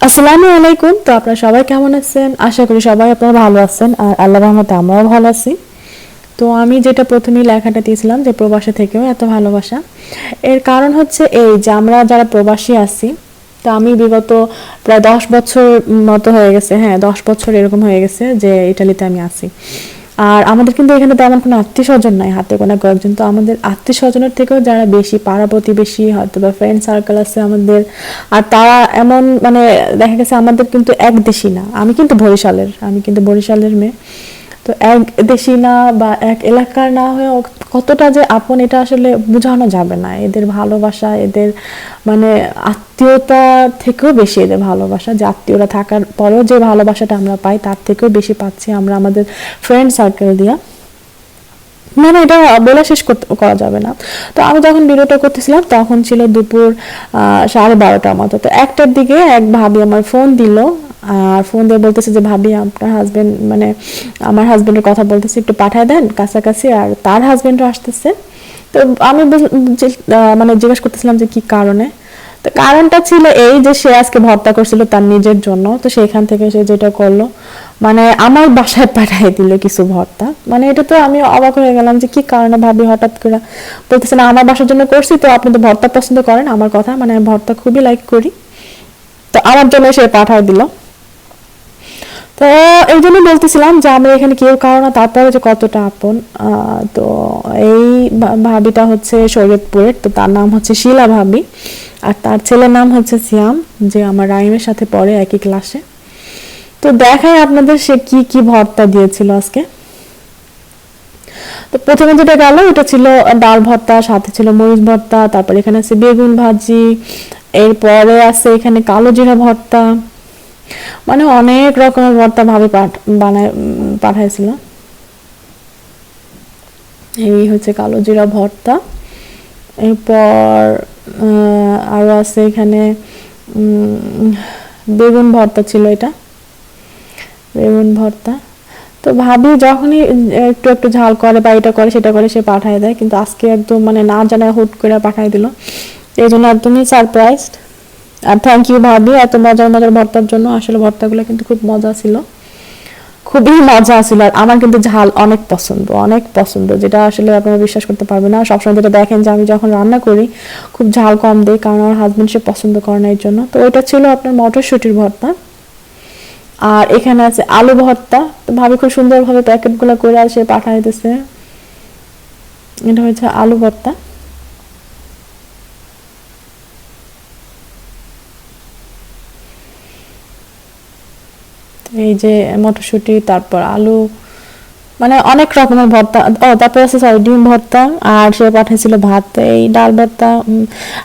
আসসালামু আলাইকুম। তো আপনারা সবাই কেমন আছেন? আশা করি সবাই আপনারা ভালো আছেন আর আল্লাহর রহমতে আমরাও ভালো আছি। তো আমি যেটা প্রথমেই লেখাটা দিয়েছিলাম যে প্রবাসী থেকেও এত ভালোবাসা, এর কারণ হচ্ছে এই যে আমরা যারা প্রবাসী আছি, তো আমি বিগত প্রায় 10 বছর মতো হয়ে গেছে, হ্যাঁ 10 বছর এরকম হয়ে গেছে যে ইটালিতে আমি আছি। আর আমাদের কিন্তু এখানে তেমন কোনো আত্মীয় স্বজন নাই, হাতে গোনা কয়েকজন। তো আমাদের আত্মীয় স্বজনের থেকেও যারা বেশি পাড়া প্রতিবেশী হয়তো বা ফ্রেন্ড সার্কেল আছে আমাদের, আর তারা এমন মানে দেখা গেছে আমাদের কিন্তু এক দেশি না। আমি কিন্তু বরিশালের মেয়ে। তো এক দেশি না বা এক এলাকার না হয়ে কতটা যে আপন এটা আসলে বোঝানো যাবে না। এদের ভালোবাসা, এদের মানে আত্মীয়তা থেকেও বেশি এদের ভালোবাসা, যে আত্মীয়রা থাকার পরেও যে ভালোবাসাটা আমরা পাই তার থেকেও বেশি পাচ্ছি আমরা আমাদের ফ্রেন্ড সার্কেল দিয়া। মানে এটা বলে শেষ করা যাবে না। তো আমি যখন ভিডিওটা করতেছিলাম তখন ছিল দুপুর 12:30টার মতো। তো একটার দিকে এক ভাবি আমার ফোন দিল, আর ফোন দিয়ে বলতেছে যে ভাবি আপনার হাজবেন্ড মানে আমার হাজবেন্ডের কথা বলতেছে, একটু পাঠায় দেন কাছাকাছি, আর তার হাজবেন্ডও আসতেছে। তো আমি মানে জিজ্ঞেস করতেছিলাম যে কি কারণে। তো কারণটা ছিল এই যে সে আজকে ভর্তা করছিল তার নিজের জন্য, তো সেইখান থেকে সে যেটা করলো মানে আমার বাসায় পাঠিয়ে দিল কিছু ভর্তা। মানে এটা তো আমি অবাক হয়ে গেলাম যে কি কারণে ভাবি হঠাৎ করে বলতেছে না আমার বাসার জন্য করছি, তো আপনি তো ভর্তা পছন্দ করেন, আমার কথা মানে আমি ভর্তা খুবই লাইক করি, তো আমার জন্য সে পাঠায় দিল। তো এই জন্য বলতেছিলাম যে আমরা এখানে কেউ কারো না, তারপরে যে কতটা আপন। তো এই ভাবিটা হচ্ছে শরীয়তপুরের, তো তার নাম হচ্ছে শিলা ভাবি, আর তার ছেলের নাম হচ্ছে সিয়াম, যে আমার রাইমের সাথে পড়ে একই ক্লাসে। তো দেখাই আপনাদের সে কি কি ভর্তা দিয়েছিল আজকে। তো প্রথমে যেটা গেল ওটা ছিল ডাল ভর্তা, সাথে ছিল মরিচ ভর্তা, তারপর এখানে আছে বেগুন ভাজি, এরপরে আছে এখানে কালো জিরা ভর্তা, মানে অনেক রকমের ভর্তা ভাবে বানায় পাঠাইছিল। এই হচ্ছে কালো জিরা ভর্তা। এরপর আরো আছে এখানে বেগুন ভর্তা ছিল, এটা বেগুন ভর্তা। তো ভাবি যখনই একটু একটু ঝাল করে বা এটা করে সেটা করে সে পাঠায় দেয়, কিন্তু আজকে একদম মানে না জানায় হুট করে পাঠায় দিল, এই জন্য একদমই সারপ্রাইজড। আর থ্যাংক ইউ ভাবি এত মজার মজার ভর্তার জন্য। আসলে ভর্তাগুলো কিন্তু খুব মজা ছিল, খুবই মজা ছিল। আর আমার কিন্তু ঝাল অনেক পছন্দ, অনেক পছন্দ, যেটা আসলে আপনারা বিশ্বাস করতে পারবেন না। সবসময় যেটা দেখেন যে আমি যখন রান্না করি খুব ঝাল কম দিই, কারণ আমার হাজবেন্ড সে পছন্দ করে না এর জন্য। তো ওইটা ছিল আপনার মটরশুঁটির ভর্তা। আর এখানে আছে আলু ভর্তা। তো ভাবি খুব সুন্দরভাবে প্যাকেটগুলো করে আসে পাঠাই দিতেছে। এটা হচ্ছে আলু ভর্তা। এই যে মটরশুঁটি, তারপর আলু, মানে অনেক রকমের ভর্তা। ও তারপর আছে সরি ডিম ভর্তা, আর সে পাঠিয়েছিল ভাত, এই ডাল ভর্তা।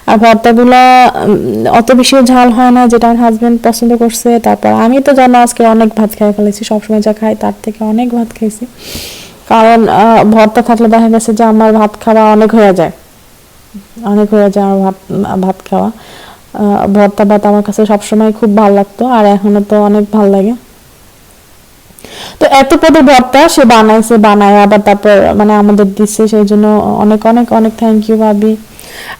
আর ভর্তাগুলো অত বেশিও ঝাল হয় না, যেটা আমার হাজবেন্ড পছন্দ করছে। তারপর আমি তো জানো আজকে অনেক ভাত খেয়ে ফেলেছি, সবসময় যা খাই তার থেকে অনেক ভাত খেয়েছি, কারণ ভর্তা থাকলে দেখা গেছে যে আমার ভাত খাওয়া অনেক হয়ে যায়, অনেক হয়ে যায় আমার ভাত ভাত খাওয়া। ভর্তা ভাত আমার কাছে সবসময় খুব ভালো লাগতো, আর এখনো তো অনেক ভালো লাগে। তো এত পদের ভর্তা সে বানাইছে, বানায় আবার তারপর মানে আমাদের দিচ্ছে, সেই জন্য অনেক অনেক অনেক থ্যাংক ইউ ভাবি।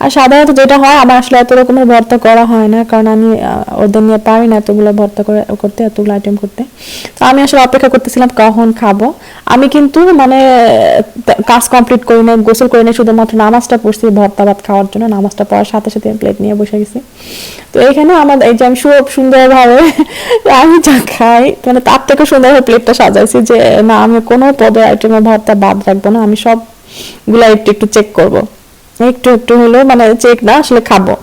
আর সাধারণত যেটা হয় আমার আসলে এত রকমের ভর্তা করা হয় না, কারণ আমি ওদের নিয়ে পারি না এতগুলো ভর্তা করতে, এতগুলো আইটেম করতে। তো আমি আসলে অপেক্ষা করতেছিলাম কখন খাবো। আমি কিন্তু মানে কাজ কমপ্লিট করি না, গোসল করি না, শুধুমাত্র নামাজটা পড়ছি ভর্তা ভাত খাওয়ার জন্য। নামাজটা পড়ার সাথে সাথে প্লেট নিয়ে বসে গেছি। তো এখানে আমার এই যে আমি খুব সুন্দরভাবে আমি যা খাই মানে তার থেকে সুন্দরভাবে প্লেটটা সাজাইছি, যে না আমি কোনো পদের আইটেমের ভর্তা বাদ রাখবো না, আমি সবগুলা একটু একটু চেক করবো, একটু একটু হলেও মানে চেক না আসলে খাবো,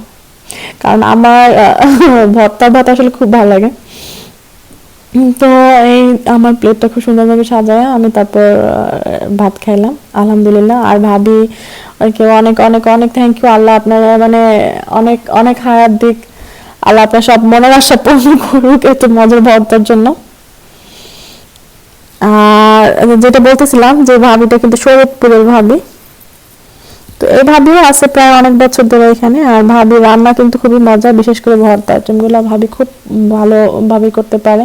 কারণ আমার ভর্তা ভাত আসলে খুব ভালো লাগে। তো এই আমার প্লেটটা খুব সুন্দরভাবে সাজায় আমি তারপর ভাত খাইলাম আলহামদুলিল্লাহ। আর ভাবি কেউ অনেক অনেক অনেক থ্যাংক ইউ। আল্লাহ আপনার মানে অনেক অনেক হায়াত দিক, আল্লাহ আপনার সব মনের আশা পূর্ণ করুক এত মজার ভর্তার জন্য। আর যেটা বলতেছিলাম যে ভাবিটা কিন্তু শরীয়তপুরের ভাবি। তো এই ভাবিও আছে প্রায় অনেক বছর ধরে এখানে। আর ভাবি রান্না কিন্তু খুবই মজা, বিশেষ করে ভর্তা আইটেমগুলো ভাবি খুব ভালোভাবে করতে পারে।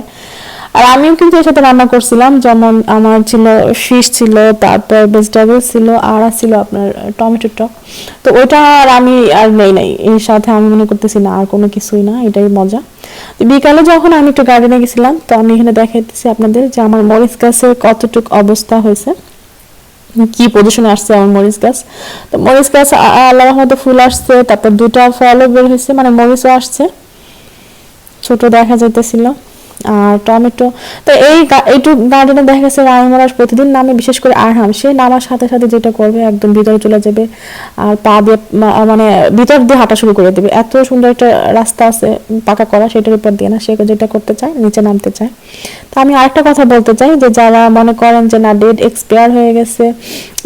আর আমিও কিন্তু এর সাথে রান্না করছিলাম, যেমন আমার ছিল ফিশ ছিল, তারপর ভেজিটেবল ছিল, আর ছিল আপনার টমেটো টক। তো ওইটা আর আমি আর নাই এর সাথে, আমি মনে করতেছি না আর কোনো কিছুই না, এটাই মজা। তো বিকালে যখন আমি একটু গার্ডেনে গেছিলাম, তো আমি এখানে দেখাইতেছি আপনাদের যে আমার মরিচ গাছের কতটুক অবস্থা হয়েছে, কি পজিশনে আসছে আমার মরিচ গাছ। তো মরিচ গাছ আল্লাহর রহমতে ফুল আসছে, তারপর দুটা ফলও বের হয়েছে, মানে মরিচও আসছে, ছোট দেখা যাইতেছিল। আর টমেটো, তো এইটুক গার্ডেনে দেখা গেছে রায়মরা প্রতিদিন নামে, বিশেষ করে আরহাম, সে নামার সাথে সাথে যেটা করবে একদম ভিতরে চলে যাবে আর পা দিয়ে মানে ভিতর দিয়ে হাঁটা শুরু করে দেবে। এত সুন্দর একটা রাস্তা আছে পাকা করা, সেটার উপর দিয়ে না, সে যেটা করতে চায় নিচে নামতে চায়। তো আমি আরেকটা কথা বলতে চাই, যে যারা মনে করেন যে না ডেট এক্সপায়ার হয়ে গেছে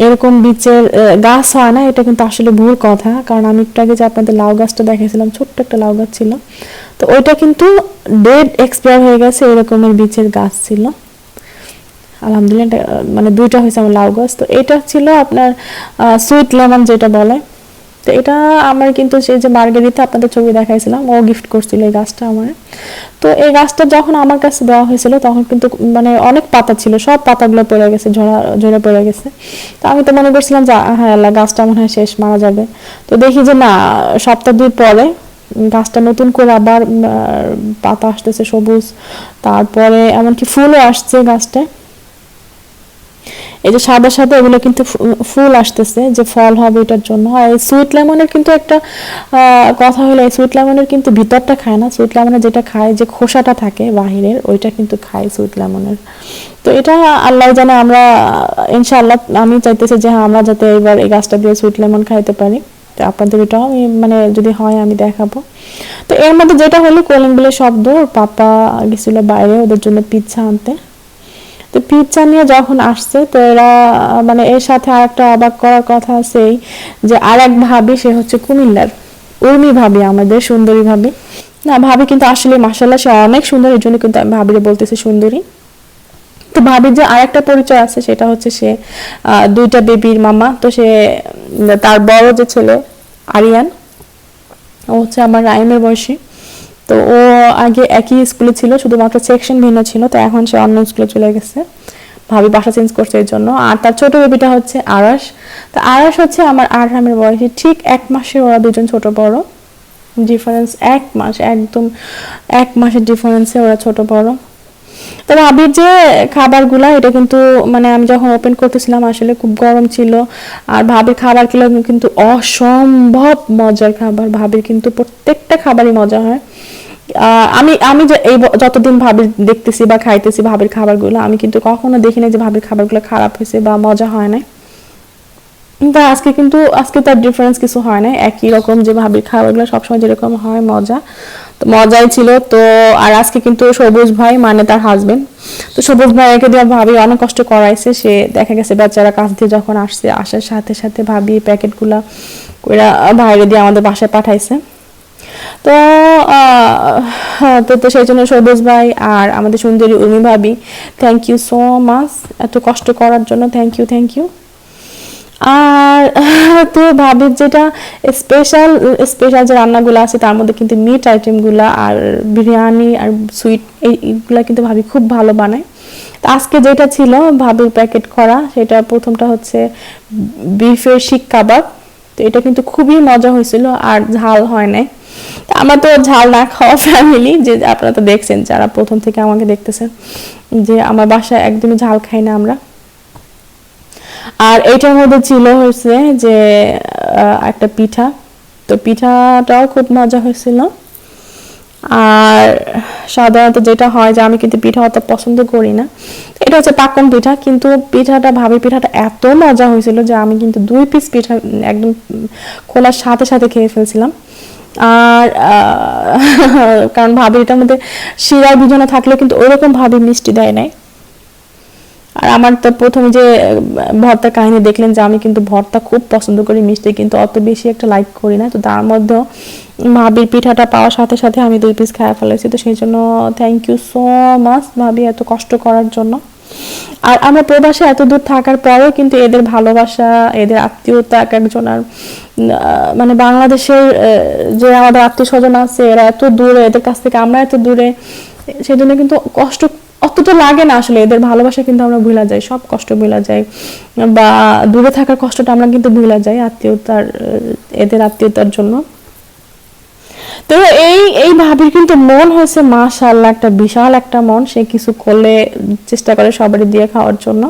এরকম বীজের গাছ হয় না, এটা কিন্তু আসলে ভুল কথা। কারণ আমি একটু আগে যে আপনাদের লাউ গাছটা দেখাইছিলাম, ছোট্ট একটা লাউ গাছ ছিল, তো ওইটা কিন্তু ডেড এক্সপায়ার হয়ে গেছে, এরকমের বীজের গাছ ছিল। আলহামদুলিল্লাহ মানে দুইটা হয়েছে আমার লাউ গাছ। তো এটা ছিল আপনার সুইট লেমন যেটা বলে। তো এটা আমার কিন্তু সেই যে মার্গেরিটা আপনাদের ছবি দেখাইছিলাম, ও গিফট করছিল এই গাছটা আমার। তো এই গাছটা যখন আমার কাছে দেওয়া হয়েছিল তখন কিন্তু মানে অনেক পাতা ছিল, সব পাতাগুলো পড়ে গেছে, ঝরে পড়ে গেছে। তো আমি তো মনে করছিলাম যে হ্যাঁ আল্লাহ গাছটা মনে হয় শেষ, মারা যাবে। তো দেখি যে না, সপ্তাহ 2 পরে গাছটা নতুন করে আবার পাতা আসতেছে সবুজ, তারপরে এমনকি ফুলও আসছে গাছটায়। এই যে সাদা সাদা এগুলো কিন্তু ফুল আসতেছে, যে ফল হবে এটার জন্য। আর এই সুইট লেমনের কিন্তু একটা কথা হলো, এই সুইট লেমনের কিন্তু ভিতরটা খায় না, সুইট লেমনের যেটা খায় যে খোসাটা থাকে বাহিরের, ওইটা কিন্তু খায় সুইট লেমনের। তো এটা আল্লাহ জানে, আমরা ইনশাআল্লাহ আমি চাইতেছি যে হ্যাঁ আমরা যাতে এবার এই গাছটা দিয়ে সুইট লেমন খাইতে পারি। তো আপনাদের এটাও আমি মানে যদি হয় আমি দেখাবো। তো এর মধ্যে যেটা হলো কলিং বেলের শব্দ, পাপা গেছিল বাইরে ওদের জন্য পিৎজা আনতে। তো পিৎজা নিয়ে যখন আসছে, তো এরা মানে এর সাথে আরেকটা অবাক করার কথা আছে, যে আরেক ভাবি, সে হচ্ছে কুমিল্লার উর্মি ভাবি, আমাদের সুন্দরী ভাবি। না ভাবি কিন্তু আসলে মাশাআল্লাহ সে অনেক সুন্দর, এই জন্য কিন্তু আমি ভাবিরে বলতেছি সুন্দরী। তো ভাবির যে আরেকটা পরিচয় আছে, সেটা হচ্ছে সে 2টা বেবির মামা। তো সে তার বড় যে ছেলে আরিয়ান, ও হচ্ছে আমার রাইমের বয়সী। তো ও আগে একই স্কুলে ছিল, শুধুমাত্র সেকশন ভিন্ন ছিল, তো এখন সে অন্য স্কুলে চলে গেছে, ভাবি বাসা চেঞ্জ করছে এর জন্য। আর তার ছোট বেবিটা হচ্ছে আরাশ। তো আরাশ হচ্ছে আমার আরহামের বয়সী, ঠিক 1 মাসের, ওরা দুজন ছোট বড় ডিফারেন্স, 1 মাস, একদম 1 মাসের ডিফারেন্সে ওরা ছোট বড়। তো ভাবির যে খাবারগুলা, এটা কিন্তু মানে আমি যখন ওপেন করতেছিলাম আসলে খুব গরম ছিল, আর ভাবির খাবারগুলো কিন্তু অসম্ভব মজার খাবার। ভাবির কিন্তু প্রত্যেকটা খাবারই মজা হয়। আমি আমি যে এই যতদিন ভাবির দেখতেছি বা খাইতেছি ভাবির খাবারগুলো, আমি কিন্তু কখনো দেখি না যে ভাবির খাবারগুলো খারাপ হয়েছে বা মজা হয় না। কিন্তু আজকে তার ডিফারেন্স কিছু হয় না, একই রকম, যে ভাবির খাবারগুলো সবসময় যেরকম হয় মজা, তো মজাই ছিল। তো আর আজকে কিন্তু সবুজ ভাই মানে তার হাজবেন্ড, তো সবুজ ভাইকে দিয়ে ভাবি অনেক কষ্ট করাইছে। সে দেখা গেছে বেচারা কাছ দিয়ে যখন আসছে, আসার সাথে সাথে ভাবি প্যাকেটগুলা ওরা বাইরে দিয়ে আমাদের বাসায় পাঠাইছে। তো তো সেই জন্য সবুজ ভাই আর আমাদের সুন্দরী উর্মি ভাবি, থ্যাংক ইউ সো মাচ এত কষ্ট করার জন্য, থ্যাংক ইউ। আর তো ভাবির যেটা স্পেশাল স্পেশাল যে রান্নাগুলো আছে, তার মধ্যে কিন্তু মিট আইটেমগুলো আর বিরিয়ানি আর সুইট এইগুলা কিন্তু ভাবি খুব ভালো বানায়। তো আজকে যেটা ছিল ভাবির প্যাকেট করা, সেটা প্রথমটা হচ্ছে বিফের শিক কাবাব। তো এটা কিন্তু খুবই মজা হয়েছিল, আর ঝাল হয় নাই। আমরা তো ঝাল না খাওয়া ফ্যামিলি, যে আপনারা তো দেখছেন যারা প্রথম থেকে আমাকে দেখতেছেন, যে আমার বাসায় একদমই ঝাল খাই না আমরা। আর এইটার মধ্যে ছিল হচ্ছে যে একটা পিঠা, তো পিঠাটাও খুব মজা হয়েছিল। আর সাধারণত যেটা হয় যে আমি কিন্তু পিঠা অত পছন্দ করি না, এটা হচ্ছে পাকন পিঠা, কিন্তু পিঠাটা ভাবি পিঠাটা এত মজা হয়েছিল যে আমি কিন্তু 2 পিস পিঠা একদম খোলার সাথে সাথে খেয়ে ফেলছিলাম। আর কারণ ভাবির এটার মধ্যে শিরার বিজনা থাকলেও কিন্তু ওরকম ভাবি মিষ্টি দেয় নাই। আর আমার তো প্রথমে যে ভর্তার কাহিনী দেখলেন, যে আমি কিন্তু ভর্তা খুব পছন্দ করি, মিষ্টি কিন্তু অত বেশি একটা লাইক করি না। তো তার মধ্যেও ভাবির পিঠাটা পাওয়ার সাথে সাথে আমি 2 পিস খাওয়া ফেলেছি। তো সেই জন্য থ্যাংক ইউ সো মাচ ভাবি এত কষ্ট করার জন্য। আর আমরা প্রবাসে এত দূর থাকার পরেও কিন্তু এদের ভালোবাসা, এদের আত্মীয়তা, এক একজনের মানে বাংলাদেশের যে আমাদের আত্মীয় স্বজন আছে, এরা এত দূরে, এদের কাছ থেকে আমরা এত দূরে, সেজন্য কিন্তু কষ্ট অতটা লাগে না আসলে, এদের ভালোবাসা কিন্তু আমরা ভুলা যাই, সব কষ্ট ভুলা যাই, বা দূরে থাকার কষ্টটা আমরা কিন্তু ভুলা যাই আত্মীয়তার, এদের আত্মীয়তার জন্য। তো এই এই ভাবির কিন্তু মন হয়েছে মাশাআল্লাহ একটা বিশাল একটা মন, সে কিছু করলে চেষ্টা করে সবারই দিয়ে খাওয়ার জন্য।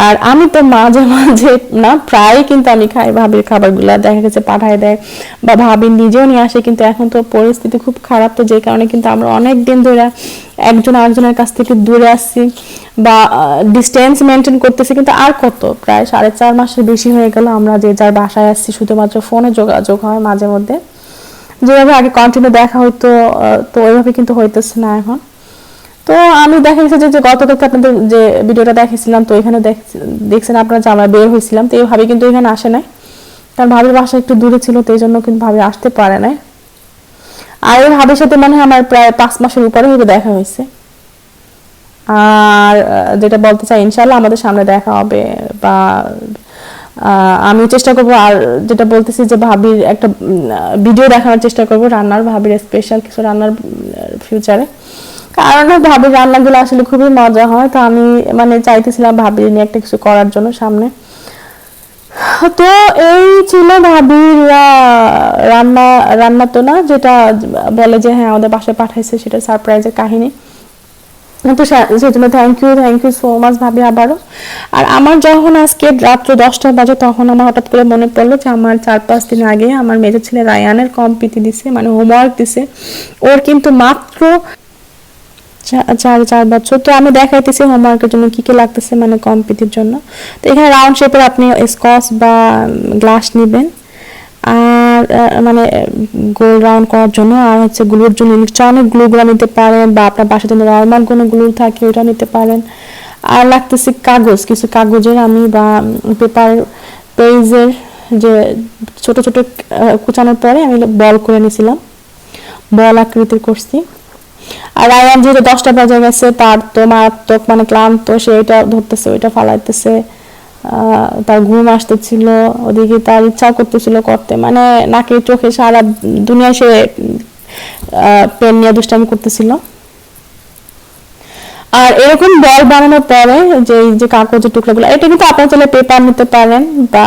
আর আমি তো মাঝে মাঝে না প্রায় কিন্তু আমি খাই ভাবির খাবারগুলো, দেখা গেছে পাঠায় দেয় বা ভাবি নিজেও নিয়ে আসে, কিন্তু এখন তো পরিস্থিতি খুব খারাপ, তো যে কারণে কিন্তু আমরা অনেক দিন ধরে একজন আরেকজনের কাছ থেকে দূরে আসছি বা ডিস্টেন্স মেনটেন করতেছি। কিন্তু আর কত, প্রায় 4.5 মাসের বেশি হয়ে গেল আমরা যে যার বাসায় আসছি, শুধুমাত্র ফোনে যোগাযোগ হয় মাঝে মধ্যে, যেভাবে আগে কন্টিনিউ দেখা হইতো তো ওইভাবে কিন্তু হইতেছে না এখন। তো আমি দেখা গেছে যে গতকালকে আপনাদের যে ভিডিওটা দেখেছিলাম, তো এখানে দেখছেন আপনারা যে আমরা বের হয়েছিলাম, তো এইভাবে কিন্তু এখানে আসে নাই, কারণ ভাবির বাসা একটু দূরে ছিল, তো এই জন্য কিন্তু ভাবি আসতে পারে নাই। আর এই ভাবির সাথে মনে হয় আমার প্রায় 5 মাসের উপরে হয়তো দেখা হয়েছে। আর যেটা বলতে চাই, ইনশাল্লাহ আমাদের সামনে দেখা হবে, বা আমি চেষ্টা করবো। আর যেটা বলতেছি যে ভাবির একটা ভিডিও দেখানোর চেষ্টা করবো রান্নার, ভাবির স্পেশাল কিছু রান্নার ফিউচারে, কারণ ভাবির রান্নাগুলো আসলে খুবই মজা হয়। তো আমি মানে চাইতেছিলাম ভাবির নিয়ে একটা কিছু করার জন্য সামনে। তো এই ছিল ভাবির রান্না, রান্না তো না, যেটা বলে যে হ্যাঁ আমাদের বাসায় পাঠাইছে, সেটা সারপ্রাইজের কাহিনী। তো সেজন্য থ্যাংক ইউ সো মাচ ভাবি আবারও। আর আমার যখন আজকে রাত্র 10টা বাজে, তখন আমার হঠাৎ করে মনে পড়লো যে আমার 4-5 দিন আগে আমার মেজর ছেলে রায়ানের কম্পিটি দিছে, মানে হোমওয়ার্ক দিছে, ওর কিন্তু মাত্র 4 বছর। তো আমি দেখাইতেছি হোমওয়ার্কের জন্য কি কি লাগতেছে, মানে কম্পিটির জন্য। তো এখানে রাউন্ড শেপের আপনি স্কচ বা গ্লাস নেবেন, আর মানে গোল রাউন্ড করার জন্য, আর হচ্ছে গ্লুর জন্য ইলেকট্রনিক গ্লুগুলো নিতে পারেন, বা আপনার বাসায় যদি নর্মাল কোনো গ্লু থাকে ওটা নিতে পারেন। আর লাগতেছে কাগজ, কিছু কাগজের আমি বা পেপার পেজের যে ছোট ছোট কুচানোর পরে আমি বল করে নিয়েছিলাম, বল আকৃতির করছি। আর আয়ান যেহেতু 10টা বাজে গেছে, তার তো মারাত্মক মানে ক্লান্ত, সে এটা ধরতেছে ওইটা ফালাইতেছে, তার ঘুম আসতেছিল, ওদিকে তার ইচ্ছা করতেছিল করতে, মানে নাকে চোখে সারা দুনিয়া সে পেন নিয়ে দুষ্টামি করতেছিল। আর এরকম বল বানানোর পরে যে কাগজের টুকরোগুলো, এটা কিন্তু আপনারা চাইলে পেপার নিতে পারেন বা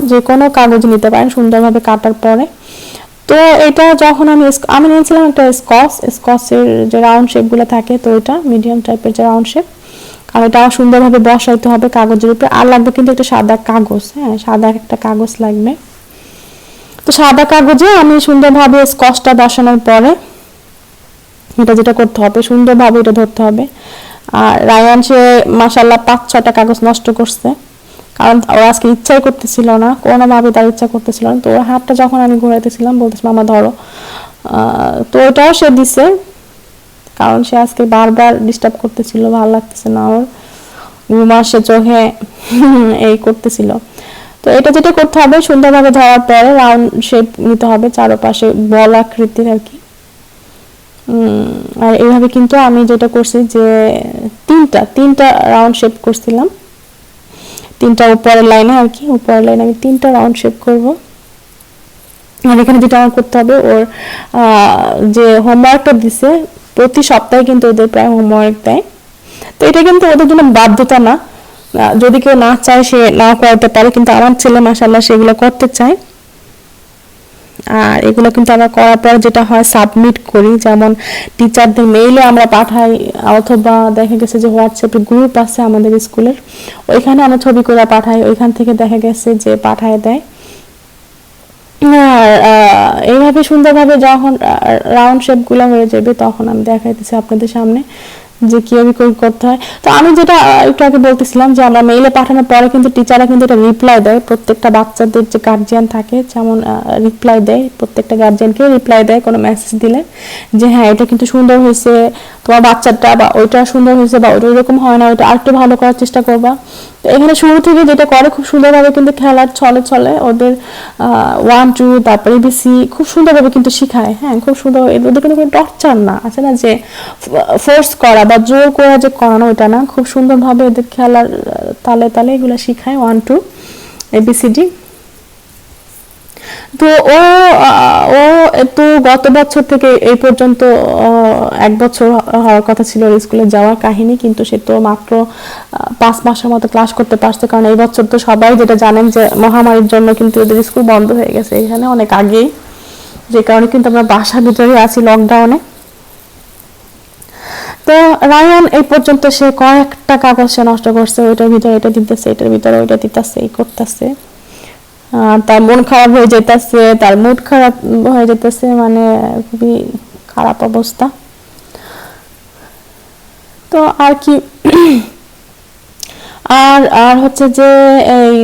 যে কোনো কাগজ নিতে পারেন সুন্দরভাবে কাটার পরে। তো এটা যখন আমি নিয়েছিলাম একটা স্কচের যে রাউন্ড শেপগুলো থাকে, তো এটা মিডিয়াম টাইপের যে রাউন্ড শেপ, কারণ এটা সুন্দরভাবে বসাইতে হবে কাগজের উপরে। আর লাগবে কিন্তু একটা সাদা কাগজ, হ্যাঁ সাদা একটা কাগজ লাগবে। তো সাদা কাগজে আমি সুন্দরভাবে স্কচটা বসানোর পরে এটা যেটা করতে হবে, সুন্দরভাবে এটা ধরতে হবে। আর রায়ান সে মাশাআল্লাহ 5-6টা কাগজ নষ্ট করছে, কারণ ওর আজকে ইচ্ছাই করতেছিল না, কোনোভাবে তার ইচ্ছা করতেছিল না। তো ওর হাতটা যখন আমি ঘোরাইতেছিলাম বলতেছি মামা ধরো, তো ওটাও সে দিছে, কারণ সে আজকে বারবার ডিস্টার্ব করতেছিল, ভালো লাগতেছে না ওর, ঘুম আসে চোখে এই করতেছিল। তো এটা যেটা করতে হবে, সুন্দরভাবে ধরার পরে রাউন্ড শেপ নিতে হবে চারপাশে বল আকৃতির আর কি। আর এইভাবে কিন্তু আমি যেটা করছি যে তিনটা রাউন্ড শেপ করছিলাম, 3টা উপরের লাইনে আর কি, উপরের লাইনে আমি 3টা রাউন্ড শেপ করব। আর এখানে যেটা আমার করতে হবে, ওর যে হোমওয়ার্কটা দিছে, প্রতি সপ্তাহে কিন্তু ওদের প্রায় হোমওয়ার্ক দেয়, তো এটা কিন্তু ওদের জন্য বাধ্যতা না, যদি কেউ না চায় সে না করতে পারে, কিন্তু আমার ছেলে মাশাআল্লাহ সেগুলো করতে চায়। আর এগুলো কিন্তু আমরা করার পর যেটা হয় সাবমিট করি, যেমন টিচারদের মেইলে আমরা পাঠাই, অথবা দেখা গেছে যে হোয়াটসঅ্যাপে গ্রুপ আছে আমাদের স্কুলের, ওইখানে আমরা ছবি করে পাঠাই, ওইখান থেকে দেখা গেছে যে পাঠায় দেয়। আর এইভাবে সুন্দরভাবে যখন রাউন্ড শেপগুলো হয়ে যাবে, তখন আমি দেখাইতেছি আপনাদের সামনে যে কিভাবে করতে হয়। তো আমি যেটা একটু আগে বলতেছিলাম যে আমরা মেইলে পাঠানোর পরে কিন্তু টিচাররা কিন্তু এটা রিপ্লাই দেয়, প্রত্যেকটা বাচ্চাদের যে গার্জিয়ান থাকে যেমন রিপ্লাই দেয়, প্রত্যেকটা গার্জিয়ানকে রিপ্লাই দেয় কোনো মেসেজ দিলে, যে হ্যাঁ এটা কিন্তু সুন্দর হয়েছে তোমার বাচ্চাটা, বা ওইটা সুন্দর হয়েছে, বা ওইটা এরকম হয় না, ওইটা আরেকটু ভালো করার চেষ্টা করবা। তো এখানে শুরু থেকে যেটা করে খুব সুন্দরভাবে কিন্তু খেলার ছলে ওদের 1 2 তারপরে ABC খুব সুন্দরভাবে কিন্তু শিখায়, হ্যাঁ খুব সুন্দর, ওদের কিন্তু কোনো টর্চার না আছে না, যে ফোর্স করা বা জোর করা যে করানো, ওইটা না, খুব সুন্দরভাবে এদের খেলার তালে তালে এগুলো শিখায় 1 2 ABCD। তো ও তো গত বছর থেকে এই পর্যন্ত 1 বছর হওয়ার কথা ছিল স্কুলে যাওয়ার কাহিনী, কিন্তু সে তো মাত্র 5 মাসের মতো ক্লাস করতে পারছে। কারণ এই বছর তো সবাই যেটা জানেন যে মহামারীর জন্য কিন্তু ওদের স্কুল বন্ধ হয়ে গেছে এখানে অনেক আগেই, যে কারণে কিন্তু আমরা বাসার ভিতরে আছি লকডাউনে। তো রায়ান এই পর্যন্ত সে কয়েকটা কাগজ সে নষ্ট করছে, ওইটার ভিতরে এটা দিতেছে, এটার ভিতরে ওইটা দিতেছে, এই করতেছে। তার মন খারাপ হয়ে যেতেছে, তার মুড খারাপ হয়ে যেতেছে, মানে খুবই খারাপ অবস্থা। তো আর কি আর আর হচ্ছে যে এই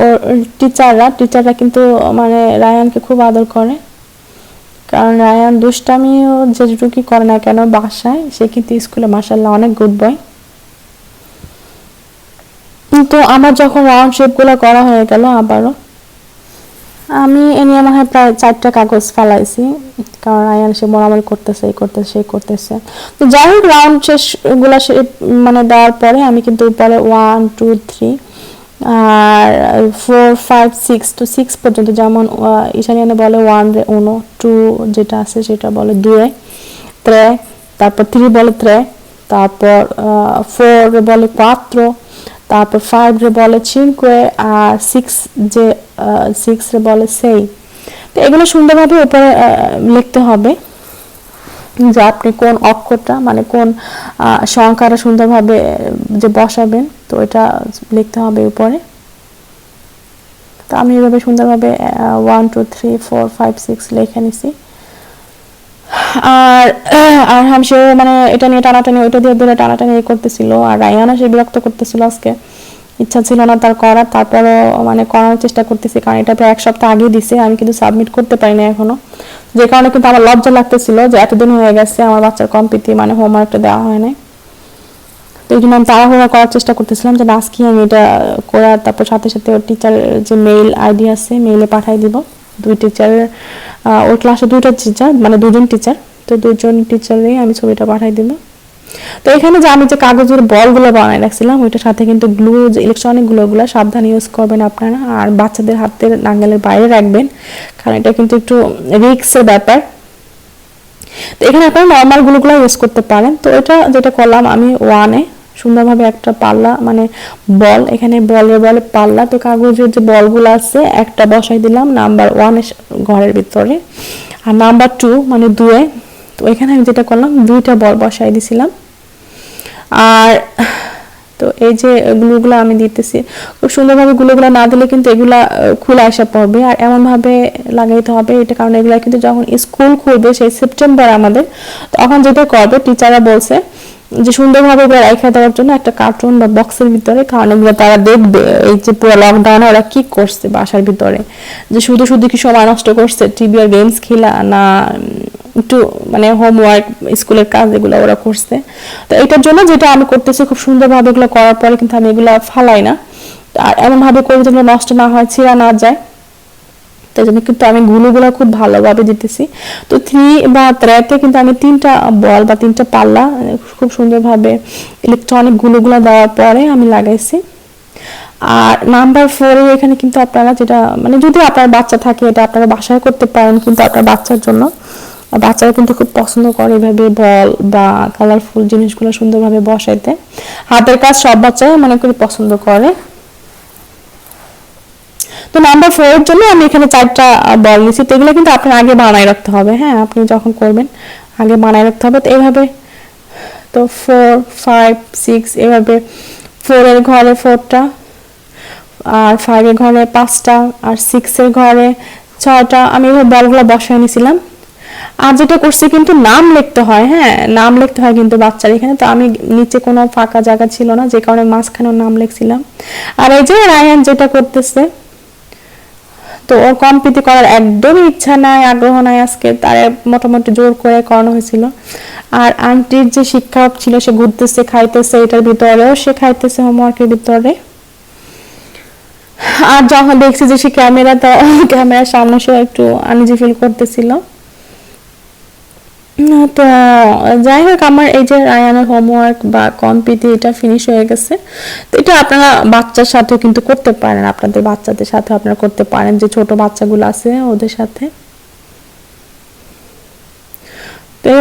ওর টিচাররা কিন্তু মানে রায়ানকে খুব আদর করে, কারণ রায়ান দুষ্টামিও যেটুকুই করে না কেন বাসায়, সে কিন্তু স্কুলে মাশাআল্লাহ অনেক গুড বয়। তো আমার যখন রাউন্ড শেপগুলো করা হয়ে গেল, আবারও আমি এ নিয়ে মনে হয় প্রায় 4টা কাগজ ফালাইছি, কারণ রায়ান সে বরাবর করতেছে, এই করতেছে, সেই করতেছে। তো যাই হোক রাউন্ড শেষগুলো মানে দেওয়ার পরে আমি কিন্তু উপরে 1 2 3 আর 4 5 6 তো 6 পর্যন্ত, যেমন ইটালিয়ানে বলে 1 রে 1, 2 যেটা আছে সেটা বলে 2, 3, তারপর 3 বলে 3, তারপর 4 রে বলে 4, তারপর 5 রে বলে 5, আর 6 যে 6 রে বলে 6। তো এগুলো সুন্দরভাবে উপরে লিখতে হবে যে আপনি কোন অক্ষরটা মানে কোন সংখ্যাটা সুন্দরভাবে যে বসাবেন, তো এটা লিখতে হবে উপরে। তো আমি এভাবে সুন্দরভাবে 1 2 3 4 5 6 লিখে নিছি। আর হামশেও মানে এটা নিয়ে টানাটানি, ওইটা দিয়ে ধরে টানাটানি করতেছিল, আর রায়ানা সে বিরক্ত করতেছিল, আজকে ইচ্ছা ছিল না তার করার, তারপরও মানে করার চেষ্টা করতেছি, কারণ এটা প্রায় 1 সপ্তাহ আগে দিছে, আমি কিন্তু সাবমিট করতে পারিনি এখনো, যে কারণে কিন্তু আমার লজ্জা লাগতেছিল যে এতদিন হয়ে গেছে আমার বাচ্চার কমপ্লিটলি মানে হোমওয়ার্কটা দেওয়া হয় নাই। তো এই জন্য আমি তাড়াহুড়া করার চেষ্টা করতেছিলাম যে আজকে আমি এটা করার, তারপর সাথে সাথে ওর টিচারের যে মেইল আইডি আছে মেইলে পাঠাই দিব। 2 টিচারের ওর ক্লাসে 2টা টিচার মানে 2জন টিচার, তো 2জন টিচারেই আমি ছবিটা পাঠাই দিব। তো এখানে যে আমি যে কাগজের বলগুলো বানাই রাখছিলাম ওইটার সাথে কিন্তু গ্লু, যে ইলেকট্রনিক গ্লুগুলো সাবধানে ইউজ করবেন আপনারা, আর বাচ্চাদের হাতের নাগালের বাইরে রাখবেন, কারণ এটা কিন্তু একটু রিস্কের ব্যাপার। তো এখানে আপনারা নর্মাল গ্লুগুলো ইউজ করতে পারেন। তো এটা যেটা করলাম আমি 1-এ সুন্দরভাবে একটা পাল্লা মানে বল, এখানে বলে পাল্লা, তো কাগজের যে বলগুলো আছে একটা বসাই দিলাম নাম্বার 1 এর ঘরের ভিতরে, আর নাম্বার 2 মানে 2-এ, তো এখানে আমি যেটা করলাম 2টা বল বসাই দিছিলাম। আর তো এই যে গ্লুগুলো আমি দিতেছি, খুব সুন্দরভাবে গ্লুগুলো না দিলে কিন্তু এগুলা খুলে আসা পড়বে, আর এমনভাবে লাগাইতে হবে এটা, কারণ এগুলা কিন্তু যখন স্কুল খুলবে সেই সেপ্টেম্বর আমাদের, তখন যেটা করবে টিচাররা বলছে যে সুন্দরভাবে এগুলো রাখা দেওয়ার জন্য একটা কার্টুন বা বক্সের ভিতরে, কারণ এগুলো তারা দেখবে এই যে পুরো লকডাউনে ওরা কি করছে বাসার ভিতরে, যে শুধু কি সময় নষ্ট করছে টিভি আর গেমস খেলা, না একটু মানে হোমওয়ার্ক স্কুলের কাজ এগুলো ওরা করছে। তো এটার জন্য যেটা আমি করতেছি, খুব সুন্দরভাবে এগুলো করার পরে কিন্তু আমি এগুলো ফালাই না, আর এমনভাবে করে যেগুলো নষ্ট না হয়, ছিঁড়া না যায়, তাই জন্য কিন্তু আমি গ্লুগুলো খুব ভালোভাবে দিতেছি। তো 3 বা 3-তে কিন্তু আমি 3টা বল বা 3টা পাল্লা খুব সুন্দরভাবে ইলেকট্রনিক গ্লুগুলো দেওয়ার পরে আমি লাগাইছি। আর নাম্বার 4-এ এখানে কিন্তু আপনারা যেটা মানে যদি আপনার বাচ্চা থাকে এটা আপনারা বাসায় করতে পারেন, কিন্তু আপনার বাচ্চার জন্য, বাচ্চারা কিন্তু খুব পছন্দ করে এভাবে বল বা কালারফুল জিনিসগুলো সুন্দরভাবে বসাইতে, হাতের কাজ সব বাচ্চাই মনে করি পছন্দ করে। তো নাম্বার 4 এর জন্য আমি এখানে 4টা বল নিয়েছি, তো এগুলো কিন্তু আপনার আগে বানায় রাখতে হবে, হ্যাঁ আপনি যখন করবেন আগে বানায় রাখতে হবে। তো এইভাবে তো 4 5 6 এভাবে 4 এর ঘরে 4টা, আর 5 এর ঘরে 5টা, আর 6 এর ঘরে 6টা আমি এভাবে বলগুলো বসায় নিয়েছিলাম। আর যেটা করছি কিন্তু নাম লিখতে হয়, হ্যাঁ নাম লিখতে হয় কিন্তু বাচ্চার এখানে, তো আমি নিচে কোনো ফাঁকা জায়গা ছিল না, যে কারণে মাঝখানে নাম লিখছিলাম। আর এই যে রায়ান যেটা করতেছে, তো ওর কম্পিটি করার একদমই ইচ্ছা নাই, আগ্রহ নাই, আজকে তার মোটামুটি জোর করে করানো হয়েছিল। আর আন্টির যে শিক্ষক ছিল সে ঘুরতেছে খাইতেছে, এটার ভিতরেও সে খাইতেছে হোমওয়ার্কের ভিতরে। আর যখন দেখছি যে সে ক্যামেরার সামনে সে একটু আনইজি ফিল করতেছিল। তো যাই হোক আমার এই যে রায়ানের হোমওয়ার্ক বা কম্পিটি এটা ফিনিশ হয়ে গেছে। তো এটা আপনারা বাচ্চার সাথেও কিন্তু করতে পারেন, আপনাদের বাচ্চাদের সাথে আপনারা করতে পারেন, যে ছোট বাচ্চাগুলো আছে ওদের সাথে।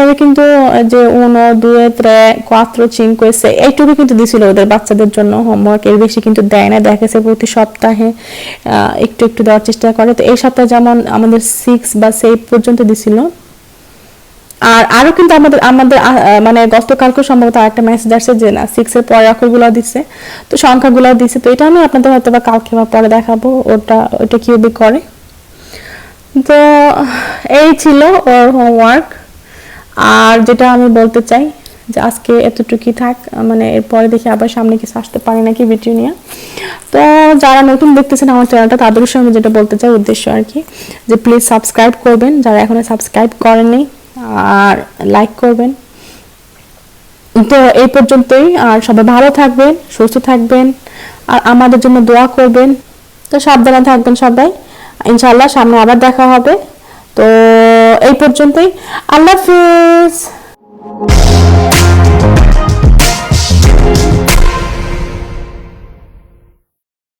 এখানে কিন্তু যে 1 2 3 4 5 6 এইটুকু কিন্তু দিছিল ওদের বাচ্চাদের জন্য হোমওয়ার্ক, এর বেশি কিন্তু দেয় না, দেখেছে প্রতি সপ্তাহে একটু একটু দেওয়ার চেষ্টা করে। তো এই সপ্তাহে যেমন আমাদের 6 বা 7 পর্যন্ত দিছিল। আর আরো কিন্তু আমাদের আমাদের মানে গতকালকে সম্ভবত একটা মেসেজ আসছে যে না 6 এর পরে অক্ষরগুলো দিছে, তো সংখ্যাগুলো দিছে। তো এটা আমি আপনাদের হয়তো বা কালকে বা পরে দেখাবো ওটা কিভাবে করে। তো এই ছিল ওর হোমওয়ার্ক। আর যেটা আমি বলতে চাই যে আজকে এতটুকুই থাক, মানে এরপরে দেখি আবার সামনে কিছু আসতে পারি নাকি ভিডিও নিয়ে। তো যারা নতুন দেখতেছেন আমার চ্যানেলটা তাদের সঙ্গে যেটা বলতে চাই উদ্দেশ্য আর কি, যে প্লিজ সাবস্ক্রাইব করবেন যারা এখনো সাবস্ক্রাইব করেননি, আর লাইক করবেন। তো এই পর্যন্তই, আর সবাই ভালো থাকবেন, সুস্থ থাকবেন, আর আমাদের জন্য দোয়া করবেন। তো সাবধানে থাকবেন সবাই, ইনশাআল্লাহ সামনে আবার দেখা হবে। তো এই পর্যন্তই, আল্লাহ হাফেজ।